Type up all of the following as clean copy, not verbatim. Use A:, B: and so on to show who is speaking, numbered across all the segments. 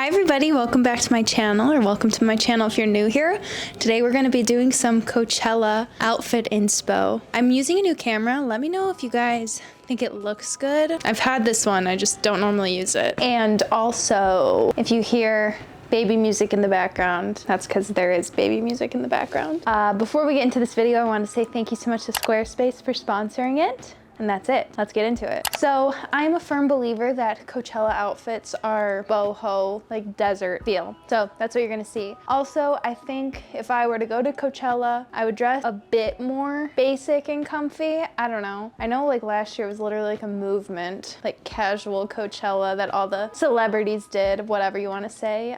A: everybody, welcome back to my channel, or welcome to my channel if you're new here. Today we're going to be doing some Coachella outfit inspo. I'm using a new camera. Let me know if you guys think it looks good. I've had this one, I just don't normally use it. And also, if you hear baby music in the background, that's because there is baby music in the background. Before we get into this video, I want to say thank you so much to Squarespace for sponsoring it. And that's it. Let's get into it. So I'm a firm believer that Coachella outfits are boho, like desert feel. So that's what you're gonna see. Also, I think if I were to go to Coachella, I would dress a bit more basic and comfy. I don't know. I know like last year was literally like a movement, like casual Coachella that all the celebrities did, whatever you wanna say.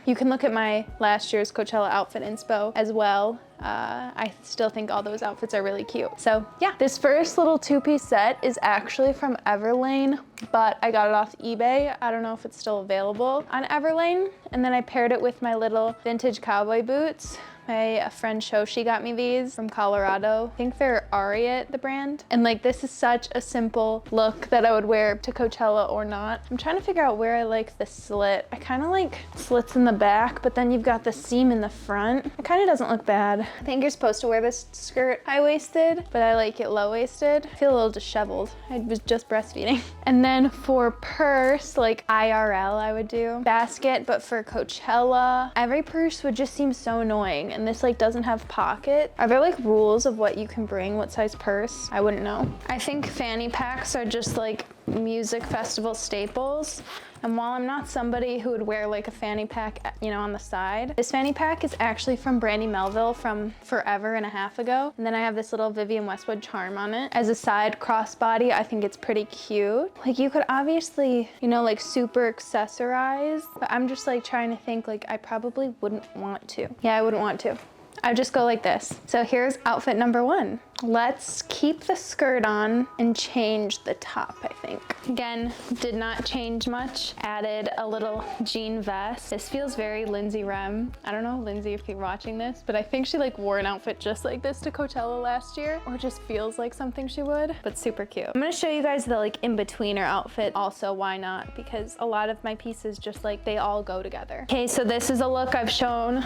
A: You can look at my last year's Coachella outfit inspo as well. I still think all those outfits are really cute. So yeah, this first little two-piece set is actually from Everlane, but I got it off eBay. I don't know if it's still available on Everlane. And then I paired it with my little vintage cowboy boots. My friend Shoshi got me these from Colorado. I think they're Ariat, the brand. And like, this is such a simple look that I would wear to Coachella or not. I'm trying to figure out where I like the slit. I kind of like slits in the back, but then you've got the seam in the front. It kind of doesn't look bad. I think you're supposed to wear this skirt high-waisted, but I like it low-waisted. I feel a little disheveled. I was just breastfeeding. And then for purse, like IRL, I would do basket, but for Coachella, every purse would just seem so annoying. And this like doesn't have pocket. Are there like rules of what you can bring, what size purse? I wouldn't know. I think fanny packs are just like music festival staples. And while I'm not somebody who would wear like a fanny pack, you know, on the side, this fanny pack is actually from Brandy Melville from forever and a half ago. And then I have this little Vivienne Westwood charm on it. As a side crossbody, I think it's pretty cute. Like you could obviously, you know, like super accessorize, but I'm just like trying to think like I probably wouldn't want to. Yeah, I wouldn't want to. I'd just go like this. So here's outfit number one. Let's keep the skirt on and change the top, I think. Again, did not change much. Added a little jean vest. This feels very Lindsay Rem. I don't know, Lindsay, if you're watching this, but I think she like wore an outfit just like this to Coachella last year, or just feels like something she would, but super cute. I'm gonna show you guys the like in-betweener outfit also, why not? Because a lot of my pieces just like, they all go together. Okay, so this is a look I've shown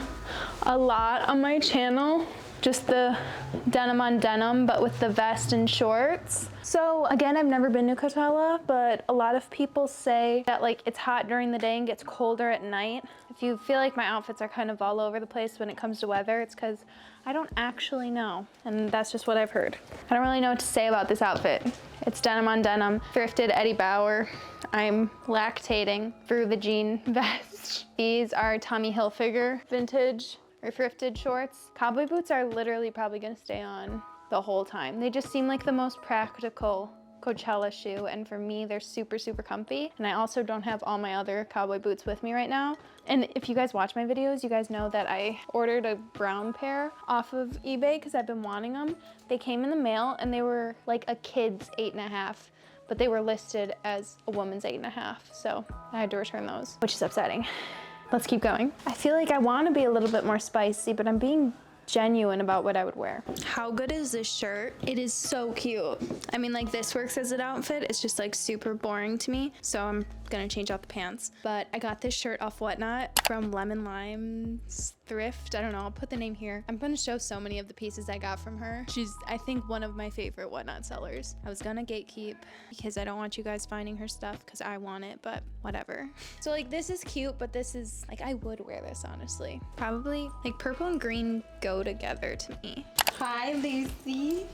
A: a lot on my channel. Just the denim on denim, but with the vest and shorts. So again, I've never been to Coachella, but a lot of people say that like it's hot during the day and gets colder at night. If you feel like my outfits are kind of all over the place when it comes to weather, it's because I don't actually know. And that's just what I've heard. I don't really know what to say about this outfit. It's denim on denim, thrifted Eddie Bauer. I'm lactating through the jean vest. These are Tommy Hilfiger vintage or thrifted shorts. Cowboy boots are literally probably gonna stay on the whole time. They just seem like the most practical Coachella shoe, and for me, they're super, super comfy. And I also don't have all my other cowboy boots with me right now. And if you guys watch my videos, you guys know that I ordered a brown pair off of eBay because I've been wanting them. They came in the mail and they were like a kid's 8.5, but they were listed as a woman's 8.5. So I had to return those, which is upsetting. Let's keep going. I feel like I want to be a little bit more spicy, but I'm being genuine about what I would wear. How good is this shirt? It is so cute. I mean, like this works as an outfit. It's just like super boring to me. So I'm gonna change out the pants. But I got this shirt off Whatnot from Lemon Lime's thrift. I don't know, I'll put the name here. I'm gonna show so many of the pieces I got from her. She's, I think, one of my favorite Whatnot sellers. I was gonna gatekeep because I don't want you guys finding her stuff because I want it, but whatever. So like this is cute, but this is like, I would wear this honestly. Probably like purple and green go together to me. Hi, Lucy.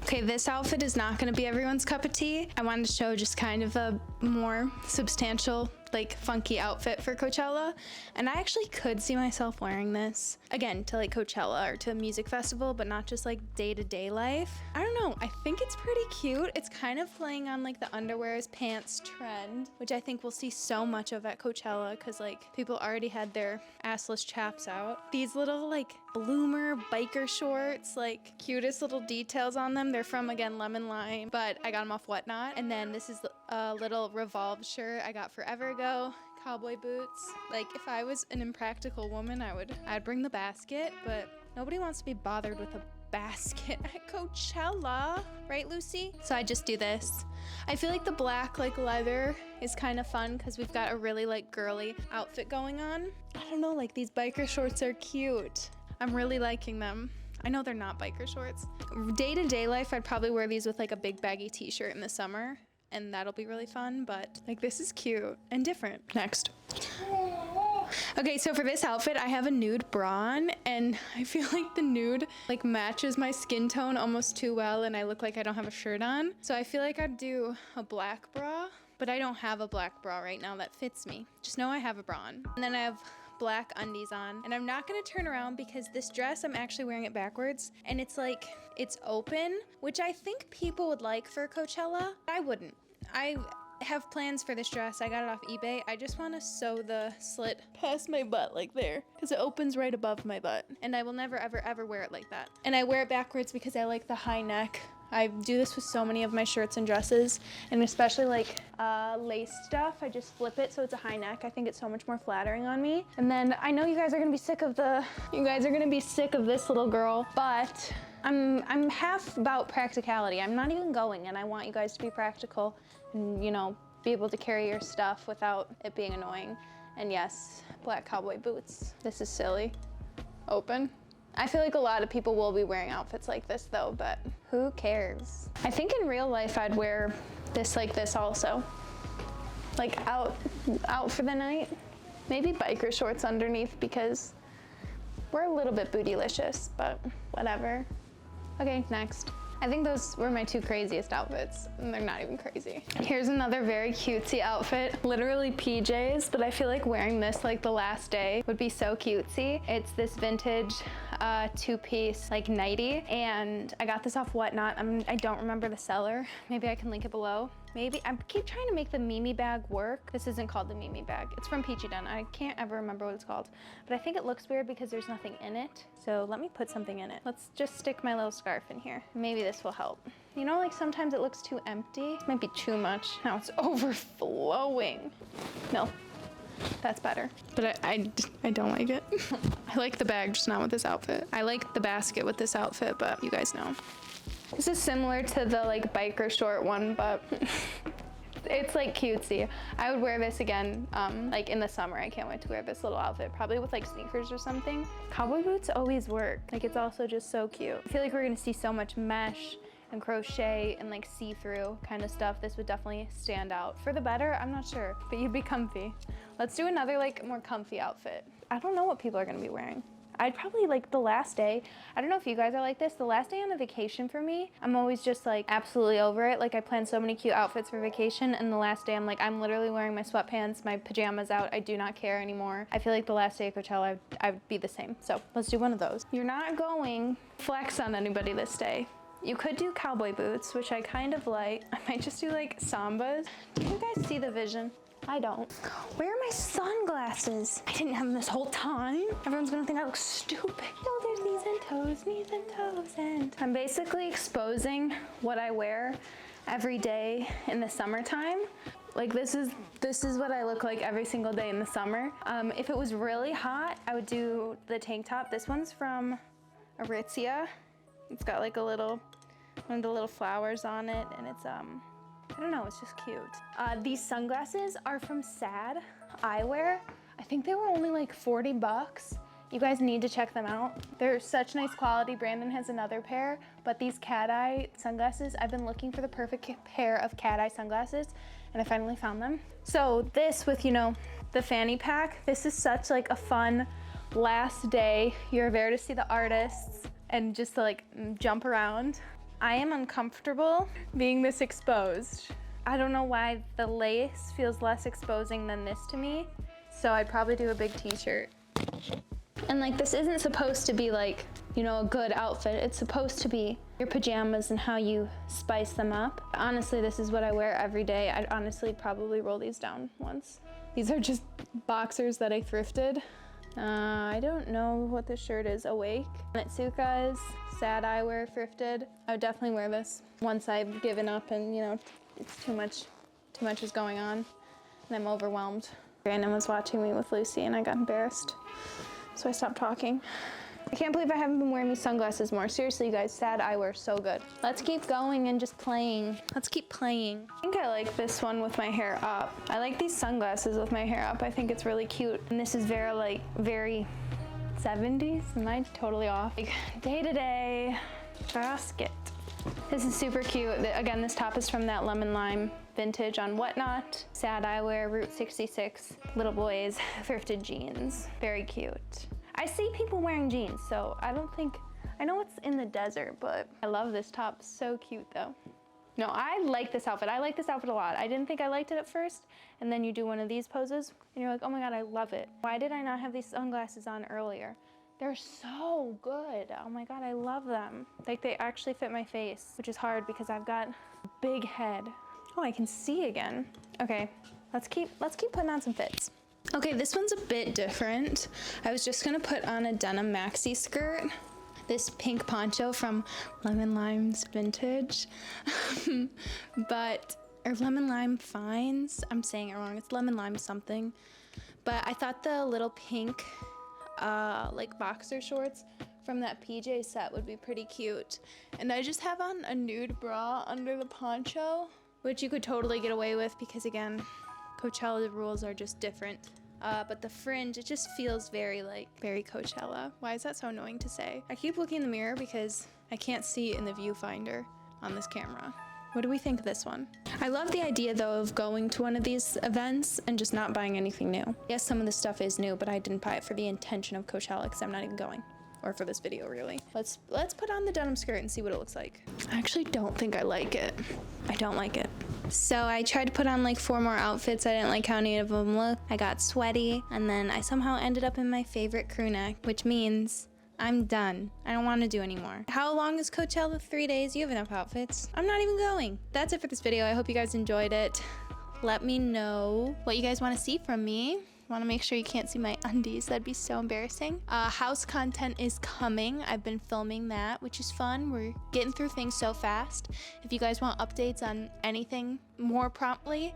A: Okay, this outfit is not gonna be everyone's cup of tea. I wanted to show just kind of a more substantial, like funky outfit for Coachella. And I actually could see myself wearing this, again, to like Coachella or to a music festival, but not just like day-to-day life. I don't know, I think it's pretty cute. It's kind of playing on like the underwears pants trend, which I think we'll see so much of at Coachella because like people already had their assless chaps out. These little like bloomer biker shorts, like cutest little details on them. They're from, again, Lemon Lime, but I got them off Whatnot. And then this is a little Revolve shirt I got forever ago. Cowboy boots. Like if I was an impractical woman, I'd bring the basket, but nobody wants to be bothered with a basket at Coachella, right, Lucy? So I just do this. I feel like the black like leather is kind of fun because we've got a really like girly outfit going on. I don't know, like these biker shorts are cute. I'm really liking them. I know they're not biker shorts. Day-to-day life, I'd probably wear these with like a big baggy t-shirt in the summer, and that'll be really fun, but like this is cute and different. Next. Okay, so for this outfit, I have a nude bra on, and I feel like the nude like matches my skin tone almost too well, and I look like I don't have a shirt on. So I feel like I'd do a black bra, but I don't have a black bra right now that fits me. Just know I have a bra on. And then I have black undies on, and I'm not gonna turn around because this dress, I'm actually wearing it backwards, and it's like, it's open, which I think people would like for Coachella. I wouldn't. I have plans for this dress. I got it off eBay. I just want to sew the slit past my butt like there because it opens right above my butt, and I will never ever ever wear it like that. And I wear it backwards because I like the high neck. I do this with so many of my shirts and dresses, and especially like lace stuff. I just flip it so it's a high neck. I think it's so much more flattering on me. And then I know you guys are gonna be sick of this little girl, but I'm half about practicality. I'm not even going, and I want you guys to be practical and, you know, be able to carry your stuff without it being annoying. And yes, black cowboy boots. This is silly. Open. I feel like a lot of people will be wearing outfits like this though, but who cares? I think in real life I'd wear this like this also. Like out for the night. Maybe biker shorts underneath because we're a little bit bootylicious, but whatever. Okay, next. I think those were my two craziest outfits, and they're not even crazy. Here's another very cutesy outfit, literally PJs, but I feel like wearing this like the last day would be so cutesy. It's this vintage two-piece like nightie, and I got this off Whatnot. I don't remember the seller. Maybe I can link it below. Maybe. I keep trying to make the Mimi bag work. This isn't called the Mimi bag. It's from Peachy Den. I can't ever remember what it's called, but I think it looks weird because there's nothing in it. So let me put something in it. Let's just stick my little scarf in here. Maybe this will help. You know, like sometimes it looks too empty. Might be too much. Now it's overflowing. No, that's better. But I don't like it. I like the bag, just not with this outfit. I like the basket with this outfit, but you guys know. This is similar to the like biker short one, but it's like cutesy. I would wear this again, like in the summer. I can't wait to wear this little outfit, probably with like sneakers or something. Cowboy boots always work. Like it's also just so cute. I feel like we're gonna see so much mesh and crochet and like see-through kind of stuff. This would definitely stand out. For the better, I'm not sure, but you'd be comfy. Let's do another like more comfy outfit. I don't know what people are gonna be wearing. I'd probably like the last day. I don't know if you guys are like this. The last day on a vacation for me, I'm always just like absolutely over it. Like I plan so many cute outfits for vacation, and the last day I'm like, I'm literally wearing my sweatpants, my pajamas out. I do not care anymore. I feel like the last day of Coachella, I would be the same. So let's do one of those. You're not going flex on anybody this day. You could do cowboy boots, which I kind of like. I might just do like sambas. Do you guys see the vision? I don't. Where are my sunglasses? I didn't have them this whole time. Everyone's gonna think I look stupid. Shoulders, knees and toes, and I'm basically exposing what I wear every day in the summertime. Like this is what I look like every single day in the summer. If it was really hot, I would do the tank top. This one's from Aritzia. It's got like one of the little flowers on it, and it's I don't know, it's just cute. These sunglasses are from Sad Eyewear. I think they were only like 40 bucks. You guys need to check them out. They're such nice quality. Brandon has another pair, but these cat eye sunglasses, I've been looking for the perfect pair of cat eye sunglasses, and I finally found them. So this with, you know, the fanny pack, this is such like a fun last day. You're there to see the artists and just to like jump around. I am uncomfortable being this exposed. I don't know why the lace feels less exposing than this to me, so I'd probably do a big t-shirt. And like this isn't supposed to be like, you know, a good outfit. It's supposed to be your pajamas and how you spice them up. Honestly, this is what I wear every day. I'd honestly probably roll these down once. These are just boxers that I thrifted. I don't know what this shirt is. Awake. Netsuka's Sad Eyewear thrifted. I would definitely wear this once I've given up and, you know, it's too much is going on and I'm overwhelmed. Brandon was watching me with Lucy and I got embarrassed, so I stopped talking. I can't believe I haven't been wearing these sunglasses more. Seriously, you guys, sad eyewear, so good. Let's keep going and just playing. Let's keep playing. I think I like this one with my hair up. I like these sunglasses with my hair up. I think it's really cute. And this is very, like, very 70s. Am I totally off? Like, day to day basket. This is super cute. Again, this top is from that lemon lime vintage on Whatnot. Sad eyewear, Route 66, little boys, thrifted jeans. Very cute. I see people wearing jeans, so I know it's in the desert, but I love this top. So cute though. No, I like this outfit. I like this outfit a lot. I didn't think I liked it at first, and then you do one of these poses, and you're like, oh my God, I love it. Why did I not have these sunglasses on earlier? They're so good. Oh my God, I love them. Like, they actually fit my face, which is hard because I've got a big head. Oh, I can see again. Okay, let's keep putting on some fits. Okay, this one's a bit different. I was just gonna put on a denim maxi skirt, this pink poncho from Lemon Lime's vintage, or Lemon Lime Finds. I'm saying it wrong. It's Lemon Lime something. But I thought the little pink like boxer shorts from that PJ set would be pretty cute. And I just have on a nude bra under the poncho, which you could totally get away with because, again, Coachella rules are just different. But the fringe, it just feels very Coachella. Why is that so annoying to say? I keep looking in the mirror because I can't see in the viewfinder on this camera. What do we think of this one? I love the idea though of going to one of these events and just not buying anything new. Yes, some of this stuff is new, but I didn't buy it for the intention of Coachella because I'm not even going. Or for this video, really. Let's put on the denim skirt and see what it looks like. I actually don't think I like it. I don't like it. So I tried to put on like 4 more outfits. I didn't like how any of them looked. I got sweaty, and then I somehow ended up in my favorite crew neck, which means I'm done. I don't want to do anymore. How long is Coachella? 3 days? You have enough outfits. I'm not even going. That's it for this video. I hope you guys enjoyed it. Let me know what you guys want to see from me. Want to make sure you can't see my undies. That'd be so embarrassing. House content is coming. I've been filming that, which is fun. We're getting through things so fast. If you guys want updates on anything more promptly,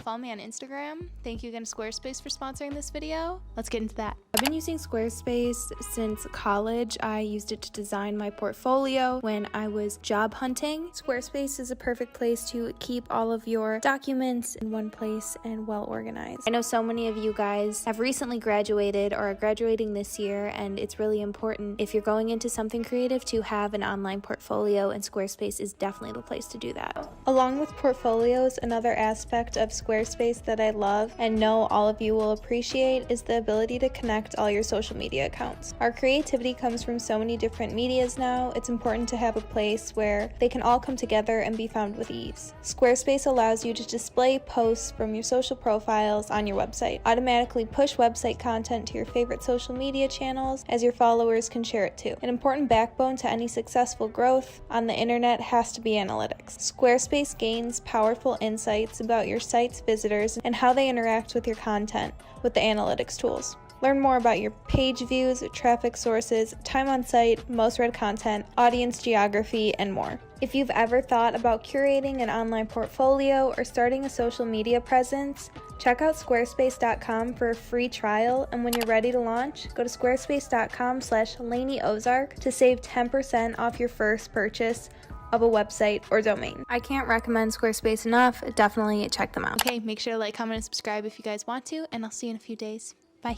A: follow me on Instagram. Thank you again to Squarespace for sponsoring this video. Let's get into that. I've been using Squarespace since college. I used it to design my portfolio when I was job hunting. Squarespace is a perfect place to keep all of your documents in one place and well organized. I know so many of you guys have recently graduated or are graduating this year, and it's really important if you're going into something creative to have an online portfolio, and Squarespace is definitely the place to do that. Along with portfolios, another aspect of Squarespace that I love and know all of you will appreciate is the ability to connect all your social media accounts. Our creativity comes from so many different medias now. It's important to have a place where they can all come together and be found with ease. Squarespace allows you to display posts from your social profiles on your website, automatically push website content to your favorite social media channels as your followers can share it too. An important backbone to any successful growth on the internet has to be analytics. Squarespace gains powerful insights about your site's visitors and how they interact with your content with the analytics tools. Learn more about your page views, traffic sources, time on site, most read content, audience geography, and more. If you've ever thought about curating an online portfolio or starting a social media presence, check out squarespace.com for a free trial, and when you're ready to launch, go to squarespace.com/LaineyOzark to save 10% off your first purchase of a website or domain. I can't recommend Squarespace enough. Definitely check them out. Okay, make sure to like, comment, and subscribe if you guys want to, and I'll see you in a few days. Bye.